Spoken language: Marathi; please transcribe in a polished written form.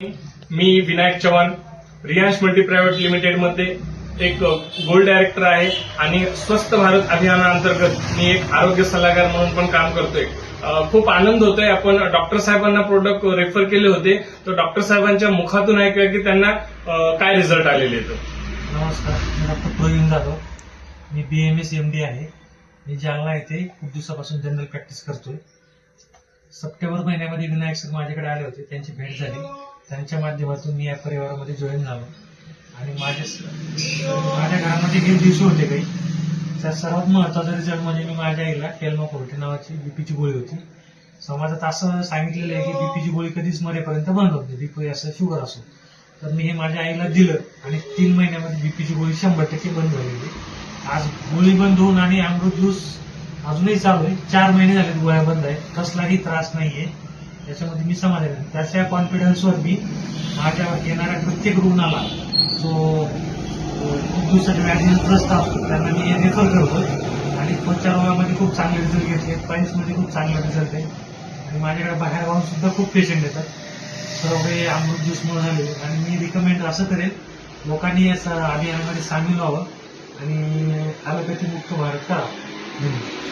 मी Vinayak Chavan Riyansh multi private limited मध्ये एक गोल्ड डायरेक्टर आहे आणि स्वस्थ भारत अभियानाअंतर्गत मी एक आरोग्य सल्लागार म्हणून पण काम करतोय। खूप आनंद होतोय। आपण डॉक्टर साहेबांना प्रोडक्ट रेफर केले होते, तर डॉक्टर साहेबांच्या मुखातून ऐकूया की त्यांना काय रिझल्ट आलेले आहेत। नमस्कार, मी डॉक्टर प्रवीण जाधव। मी BMS MD आहे। मी जालना येथे खूप दिवसापासून जनरल प्रॅक्टिस करतोय। सप्टेंबर महिन्यामध्ये विनायक सर माझ्याकडे आले होते, त्यांची भेट झाली। त्यांच्या माध्यमातून मी या परिवारामध्ये जॉईन झालो आणि माझ्या घरामध्ये काही दिवस होते काही। त्यात सर्वात महत्वाचा रिझल्ट म्हणजे मी माझ्या आईला केल्मोफोर्टी नावाची बीपीची गोळी होती। समाजात असं सांगितलेलं आहे की बीपीची गोळी कधीच मरेपर्यंत बंद होत नाही, बीपी असो शुगर असो। तर मी हे माझ्या आईला दिलं आणि 3 महिन्यामध्ये बीपीची गोळी 100% बंद झालेली। आज गोळी बंद होऊन आणि अमृत ज्यूस अजूनही चालू आहे। 4 महिने झाले गोळ्या बंद आहे, कसलाही त्रास नाहीये। त्याच्यामध्ये मी समाधानी आहे। त्याच्या कॉन्फिडन्सवर मी माझ्या येणाऱ्या प्रत्येक रुग्णाला जो खूप दिवसाच्या व्याधीचा त्रस्त असतो त्यांना मी रेफर करतो आणि त्वचा रोगामध्ये खूप चांगले रिझल्ट घेतले, पाईल्समध्ये खूप चांगले रिझल्ट आहे आणि माझ्याकडे बाहेर गावून सुद्धा खूप पेशंट येतात। सर्व हे अमृत ज्यूसमुळे झाले आणि मी रिकमेंड असं करेन लोकांनी या अभियानामध्ये सामील व्हावं आणि ॲलोपॅथी मुक्त भारत करावं। धन्यवाद।